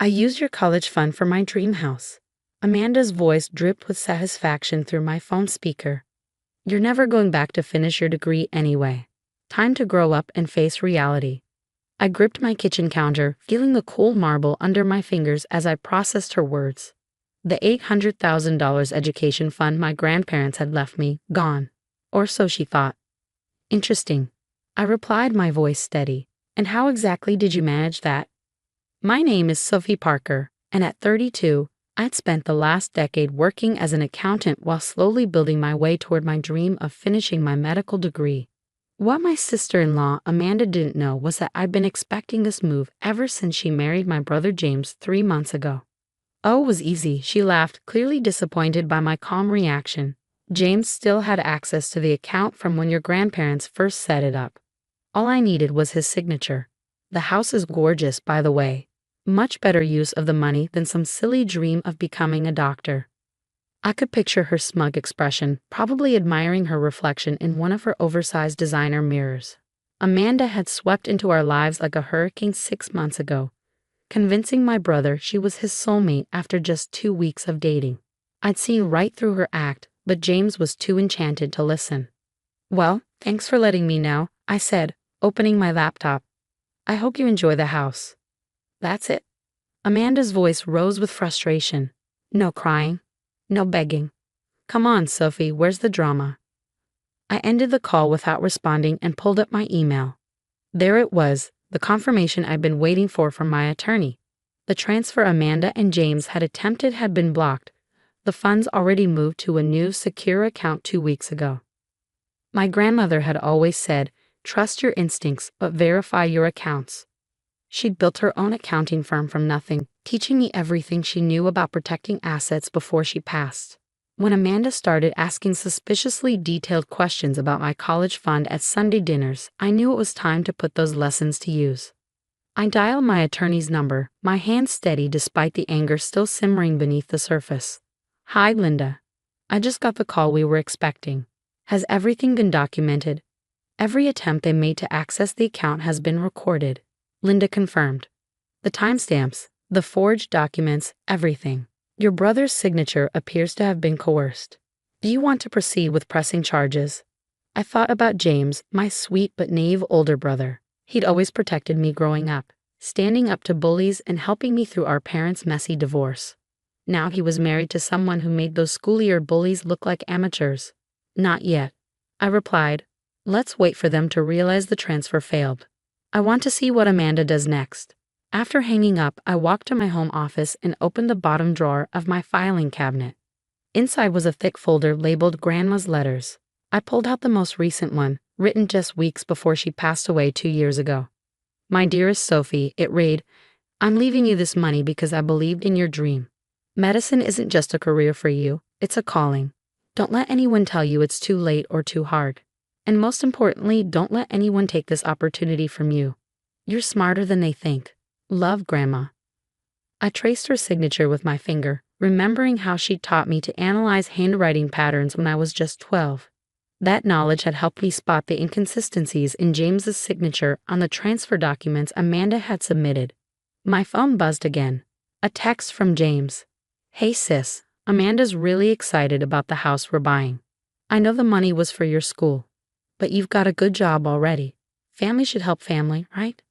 I used your college fund for my dream house. Amanda's voice dripped with satisfaction through my phone speaker. You're never going back to finish your degree anyway. Time to grow up and face reality. I gripped my kitchen counter, feeling the cold marble under my fingers as I processed her words. The $800,000 education fund my grandparents had left me, gone. Or so she thought. Interesting. I replied, my voice steady. And how exactly did you manage that? My name is Sophie Parker, and at 32, I'd spent the last decade working as an accountant while slowly building my way toward my dream of finishing my medical degree. What my sister-in-law Amanda didn't know was that I'd been expecting this move ever since she married my brother James 3 months ago. Oh, it was easy, she laughed, clearly disappointed by my calm reaction. James still had access to the account from when your grandparents first set it up. All I needed was his signature. The house is gorgeous, by the way. Much better use of the money than some silly dream of becoming a doctor. I could picture her smug expression, probably admiring her reflection in one of her oversized designer mirrors. Amanda had swept into our lives like a hurricane 6 months ago, convincing my brother she was his soulmate after just 2 weeks of dating. I'd seen right through her act, but James was too enchanted to listen. Well, thanks for letting me know, I said, opening my laptop. I hope you enjoy the house. That's it. Amanda's voice rose with frustration. No crying. No begging. Come on, Sophie, where's the drama? I ended the call without responding and pulled up my email. There it was, the confirmation I'd been waiting for from my attorney. The transfer Amanda and James had attempted had been blocked. The funds already moved to a new, secure account 2 weeks ago. My grandmother had always said, trust your instincts, but verify your accounts. She'd built her own accounting firm from nothing, teaching me everything she knew about protecting assets before she passed. When Amanda started asking suspiciously detailed questions about my college fund at Sunday dinners, I knew it was time to put those lessons to use. I dialed my attorney's number, my hand steady despite the anger still simmering beneath the surface. Hi, Linda. I just got the call we were expecting. Has everything been documented? Every attempt they made to access the account has been recorded. Linda confirmed. The timestamps, the forged documents, everything. Your brother's signature appears to have been coerced. Do you want to proceed with pressing charges? I thought about James, my sweet but naive older brother. He'd always protected me growing up, standing up to bullies and helping me through our parents' messy divorce. Now he was married to someone who made those school-year bullies look like amateurs. Not yet. I replied, let's wait for them to realize the transfer failed. I want to see what Amanda does next. After hanging up, I walked to my home office and opened the bottom drawer of my filing cabinet. Inside was a thick folder labeled Grandma's Letters. I pulled out the most recent one, written just weeks before she passed away 2 years ago. My dearest Sophie, it read, I'm leaving you this money because I believed in your dream. Medicine isn't just a career for you, it's a calling. Don't let anyone tell you it's too late or too hard. And most importantly, don't let anyone take this opportunity from you. You're smarter than they think. Love, Grandma. I traced her signature with my finger, remembering how she taught me to analyze handwriting patterns when I was just 12. That knowledge had helped me spot the inconsistencies in James's signature on the transfer documents Amanda had submitted. My phone buzzed again. A text from James. Hey sis, Amanda's really excited about the house we're buying. I know the money was for your school. But you've got a good job already. Family should help family, right?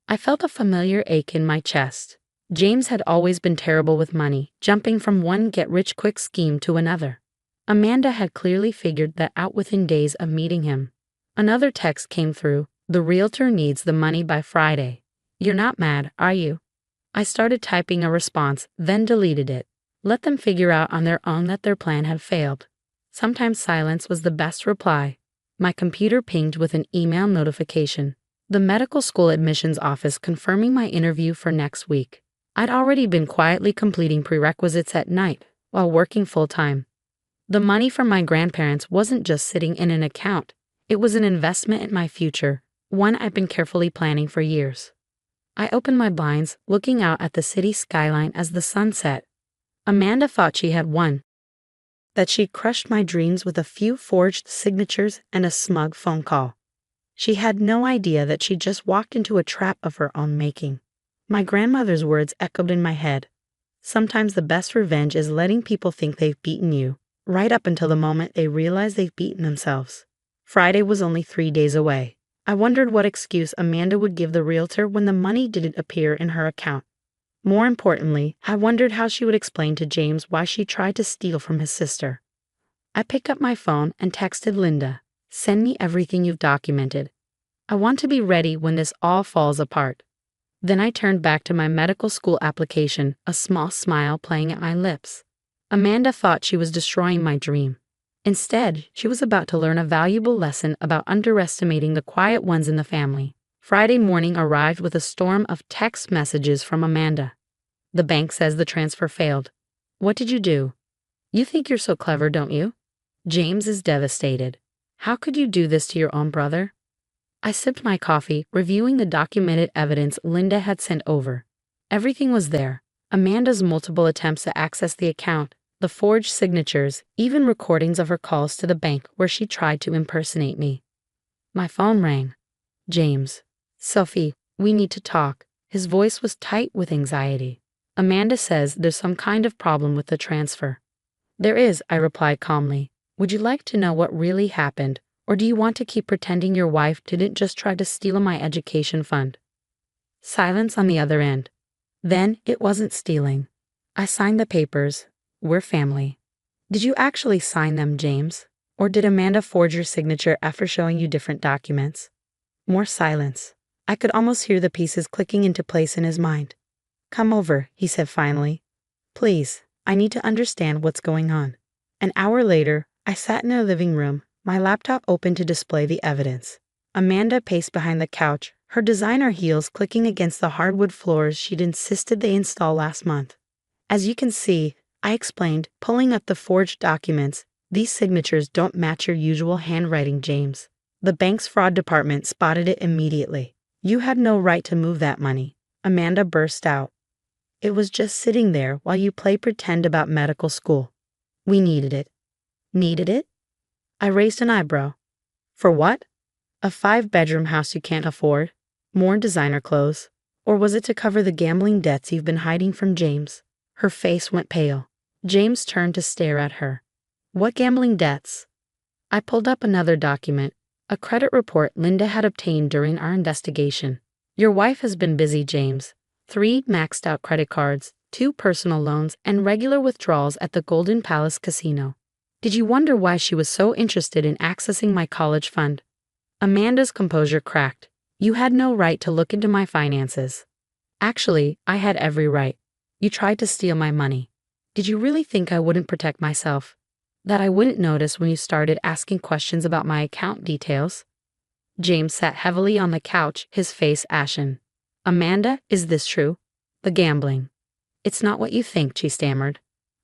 I felt a familiar ache in my chest. James had always been terrible with money, jumping from one get-rich-quick scheme to another. Amanda had clearly figured that out within days of meeting him. Another text came through. The realtor needs the money by Friday. You're not mad, are you? I started typing a response, then deleted it. Let them figure out on their own that their plan had failed. Sometimes silence was the best reply. My computer pinged with an email notification. The medical school admissions office confirming my interview for next week. I'd already been quietly completing prerequisites at night while working full-time. The money from my grandparents wasn't just sitting in an account. It was an investment in my future, one I'd been carefully planning for years. I opened my blinds, looking out at the city skyline as the sun set. Amanda thought she had won. That she'd crushed my dreams with a few forged signatures and a smug phone call. She had no idea that she'd just walked into a trap of her own making. My grandmother's words echoed in my head. Sometimes the best revenge is letting people think they've beaten you, right up until the moment they realize they've beaten themselves. Friday was only 3 days away. I wondered what excuse Amanda would give the realtor when the money didn't appear in her account. More importantly, I wondered how she would explain to James why she tried to steal from his sister. I picked up my phone and texted Linda, "Send me everything you've documented. I want to be ready when this all falls apart." Then I turned back to my medical school application, a small smile playing at my lips. Amanda thought she was destroying my dream. Instead, she was about to learn a valuable lesson about underestimating the quiet ones in the family. Friday morning arrived with a storm of text messages from Amanda. "The bank says the transfer failed. What did you do? You think you're so clever, don't you? James is devastated. How could you do this to your own brother?" I sipped my coffee, reviewing the documented evidence Linda had sent over. Everything was there. Amanda's multiple attempts to access the account, the forged signatures, even recordings of her calls to the bank where she tried to impersonate me. My phone rang. "James. Sophie, we need to talk." His voice was tight with anxiety. "Amanda says there's some kind of problem with the transfer." "There is," I replied calmly. "Would you like to know what really happened, or do you want to keep pretending your wife didn't just try to steal my education fund?" Silence on the other end. "Then it wasn't stealing. I signed the papers. We're family." "Did you actually sign them, James? Or did Amanda forge your signature after showing you different documents?" More silence. I could almost hear the pieces clicking into place in his mind. "Come over," he said finally. "Please, I need to understand what's going on." An hour later, I sat in the living room, my laptop open to display the evidence. Amanda paced behind the couch, her designer heels clicking against the hardwood floors she'd insisted they install last month. "As you can see," I explained, pulling up the forged documents, "these signatures don't match your usual handwriting, James. The bank's fraud department spotted it immediately. You had no right to move that money." Amanda burst out. "It was just sitting there while you play pretend about medical school. We needed it." "Needed it?" I raised an eyebrow. "For what? A 5-bedroom house you can't afford? More designer clothes? Or was it to cover the gambling debts you've been hiding from James?" Her face went pale. James turned to stare at her. "What gambling debts?" I pulled up another document, a credit report Linda had obtained during our investigation. "Your wife has been busy, James. 3 maxed-out credit cards, 2 personal loans, and regular withdrawals at the Golden Palace Casino. Did you wonder why she was so interested in accessing my college fund?" Amanda's composure cracked. "You had no right to look into my finances." "Actually, I had every right. You tried to steal my money. Did you really think I wouldn't protect myself? That I wouldn't notice when you started asking questions about my account details?" James sat heavily on the couch, his face ashen. "Amanda, is this true? The gambling." "It's not what you think," she stammered.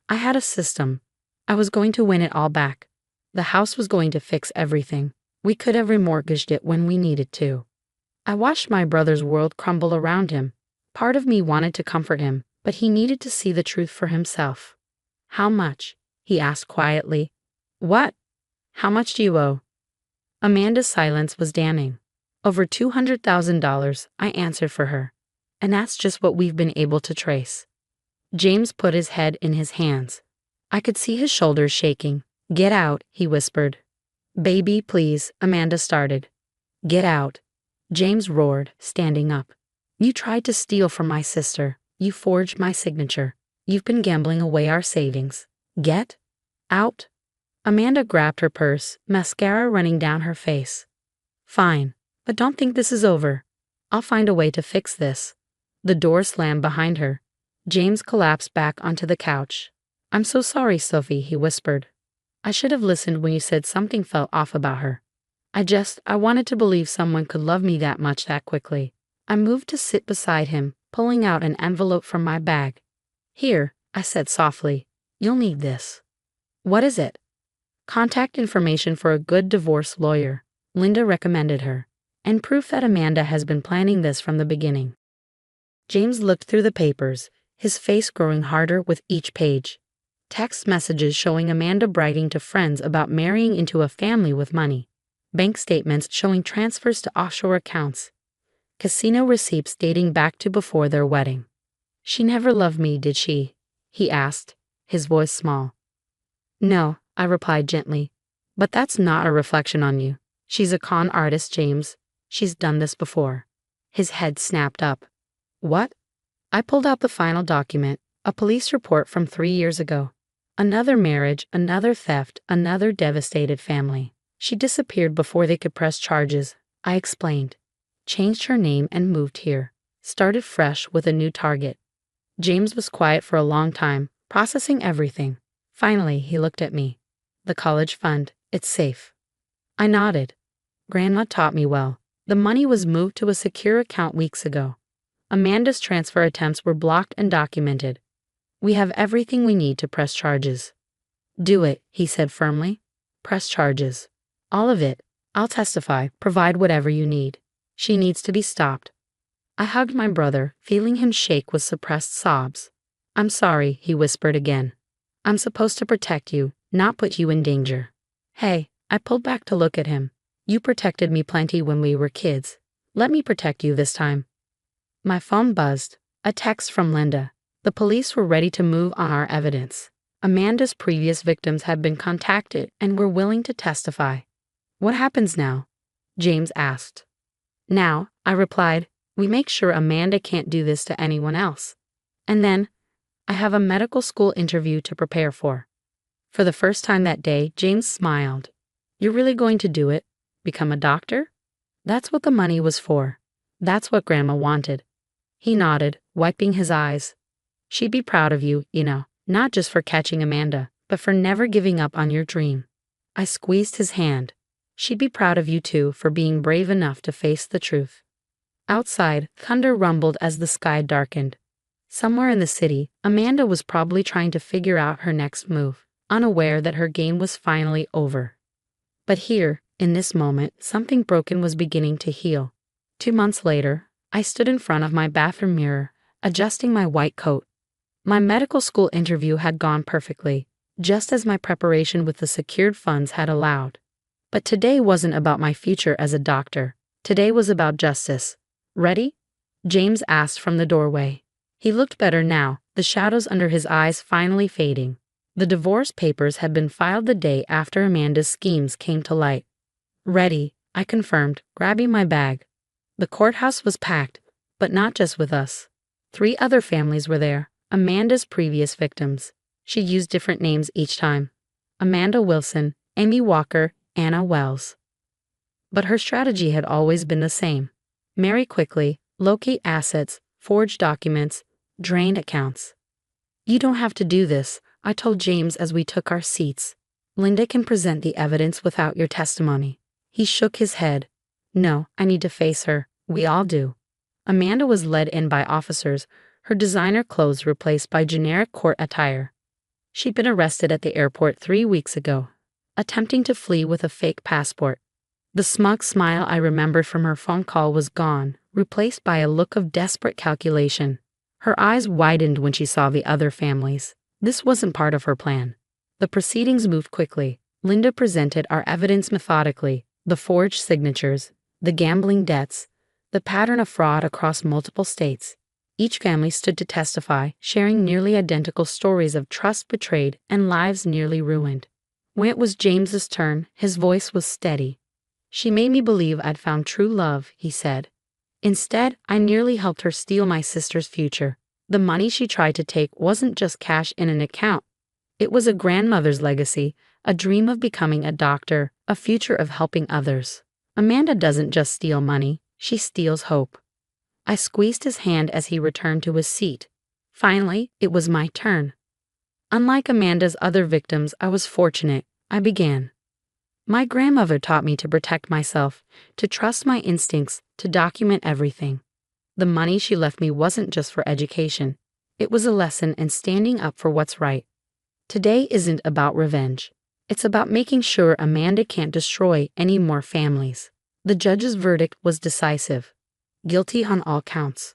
"I had a system. I was going to win it all back. The house was going to fix everything. We could have remortgaged it when we needed to." I watched my brother's world crumble around him. Part of me wanted to comfort him, but he needed to see the truth for himself. "How much?" he asked quietly. "What? How much do you owe?" Amanda's silence was damning. "Over $200,000, I answered for her. And that's just what we've been able to trace." James put his head in his hands. I could see his shoulders shaking. "Get out," he whispered. "Baby, please," Amanda started. "Get out," James roared, standing up. "You tried to steal from my sister. You forged my signature. You've been gambling away our savings. Get out." Amanda grabbed her purse, mascara running down her face. "Fine, but don't think this is over. I'll find a way to fix this." The door slammed behind her. James collapsed back onto the couch. "I'm so sorry, Sophie," he whispered. "I should have listened when you said something felt off about her. I wanted to believe someone could love me that much that quickly." I moved to sit beside him, pulling out an envelope from my bag. "Here," I said softly. "You'll need this." "What is it?" "Contact information for a good divorce lawyer," Linda recommended her, "and proof that Amanda has been planning this from the beginning." James looked through the papers, his face growing harder with each page. Text messages showing Amanda bragging to friends about marrying into a family with money. Bank statements showing transfers to offshore accounts. casino receipts dating back to before their wedding. She never loved me, did she? He asked, his voice small. No, I replied gently. But that's not a reflection on you. She's a con artist, James. She's done this before. His head snapped up. What? I pulled out the final document, a police report from 3 years ago. Another marriage, another theft, another devastated family. She disappeared before they could press charges, I explained. Changed her name and moved here. Started fresh with a new target. James was quiet for a long time, processing everything. Finally, he looked at me. The college fund, it's safe. I nodded. Grandma taught me well. The money was moved to a secure account weeks ago. Amanda's transfer attempts were blocked and documented. We have everything we need to press charges. Do it, he said firmly. Press charges. All of it. I'll testify, provide whatever you need. She needs to be stopped. I hugged my brother, feeling him shake with suppressed sobs. I'm sorry, he whispered again. I'm supposed to protect you, not put you in danger. Hey, I pulled back to look at him. You protected me plenty when we were kids. Let me protect you this time. My phone buzzed. A text from Linda. The police were ready to move on our evidence. Amanda's previous victims had been contacted and were willing to testify. What happens now? James asked. Now, I replied, we make sure Amanda can't do this to anyone else. And then, I have a medical school interview to prepare for. For the first time that day, James smiled. You're really going to do it? Become a doctor? That's what the money was for. That's what Grandma wanted. He nodded, wiping his eyes. She'd be proud of you, not just for catching Amanda, but for never giving up on your dream. I squeezed his hand. She'd be proud of you too for being brave enough to face the truth. Outside, thunder rumbled as the sky darkened. Somewhere in the city, Amanda was probably trying to figure out her next move, unaware that her game was finally over. But here, in this moment, something broken was beginning to heal. 2 months later, I stood in front of my bathroom mirror, adjusting my white coat. My medical school interview had gone perfectly, just as my preparation with the secured funds had allowed. But today wasn't about my future as a doctor. Today was about justice. Ready? James asked from the doorway. He looked better now, the shadows under his eyes finally fading. The divorce papers had been filed the day after Amanda's schemes came to light. Ready, I confirmed, grabbing my bag. The courthouse was packed, but not just with us. 3 other families were there, Amanda's previous victims. She used different names each time. Amanda Wilson, Amy Walker, Anna Wells. But her strategy had always been the same. Marry quickly, locate assets, forge documents, drain accounts. You don't have to do this, I told James as we took our seats. Linda can present the evidence without your testimony. He shook his head. No, I need to face her. We all do. Amanda was led in by officers, her designer clothes replaced by generic court attire. She'd been arrested at the airport 3 weeks ago, attempting to flee with a fake passport. The smug smile I remembered from her phone call was gone, replaced by a look of desperate calculation. Her eyes widened when she saw the other families. This wasn't part of her plan. The proceedings moved quickly. Linda presented our evidence methodically, the forged signatures, the gambling debts, the pattern of fraud across multiple states. Each family stood to testify, sharing nearly identical stories of trust betrayed and lives nearly ruined. When it was James's turn, his voice was steady. She made me believe I'd found true love, he said. Instead, I nearly helped her steal my sister's future. The money she tried to take wasn't just cash in an account. It was a grandmother's legacy, a dream of becoming a doctor, a future of helping others. Amanda doesn't just steal money, she steals hope. I squeezed his hand as he returned to his seat. Finally, it was my turn. Unlike Amanda's other victims, I was fortunate. I began. My grandmother taught me to protect myself, to trust my instincts, to document everything. The money she left me wasn't just for education. It was a lesson in standing up for what's right. Today isn't about revenge. It's about making sure Amanda can't destroy any more families. The judge's verdict was decisive. Guilty on all counts.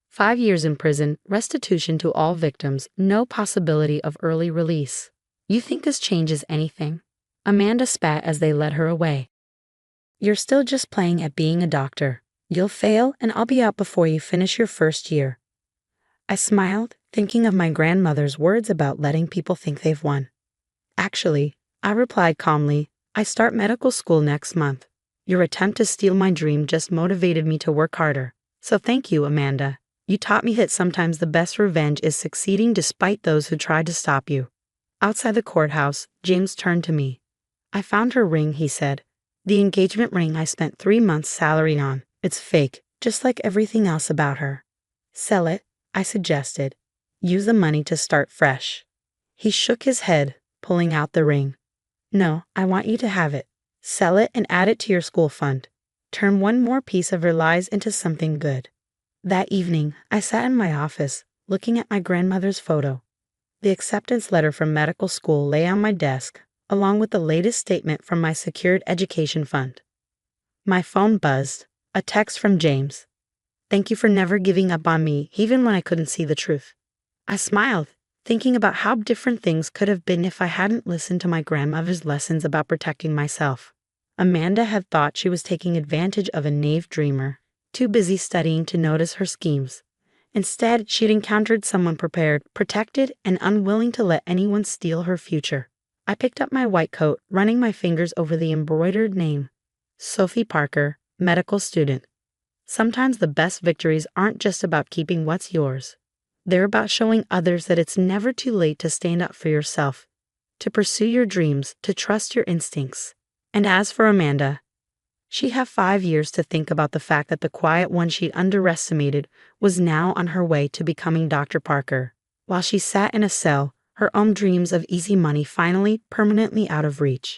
5 years in prison, restitution to all victims, no possibility of early release. You think this changes anything? Amanda spat as they led her away. You're still just playing at being a doctor. You'll fail and I'll be out before you finish your first year. I smiled, thinking of my grandmother's words about letting people think they've won. Actually, I replied calmly, I start medical school next month. Your attempt to steal my dream just motivated me to work harder. So thank you, Amanda. You taught me that sometimes the best revenge is succeeding despite those who tried to stop you. Outside the courthouse, James turned to me. I found her ring, he said. The engagement ring I spent 3 months' salary on. It's fake, just like everything else about her. Sell it, I suggested. Use the money to start fresh. He shook his head, pulling out the ring. No, I want you to have it. Sell it and add it to your school fund. Turn one more piece of her lies into something good. That evening, I sat in my office, looking at my grandmother's photo. The acceptance letter from medical school lay on my desk, along with the latest statement from my secured education fund. My phone buzzed, a text from James. Thank you for never giving up on me, even when I couldn't see the truth. I smiled, thinking about how different things could have been if I hadn't listened to my grandmother's lessons about protecting myself. Amanda had thought she was taking advantage of a naive dreamer, too busy studying to notice her schemes. Instead, she'd encountered someone prepared, protected, and unwilling to let anyone steal her future. I picked up my white coat, running my fingers over the embroidered name. Sophie Parker, medical student. Sometimes the best victories aren't just about keeping what's yours. They're about showing others that it's never too late to stand up for yourself, to pursue your dreams, to trust your instincts. And as for Amanda, she'd have 5 years to think about the fact that the quiet one she'd underestimated was now on her way to becoming Dr. Parker, while she sat in a cell, her own dreams of easy money finally permanently out of reach.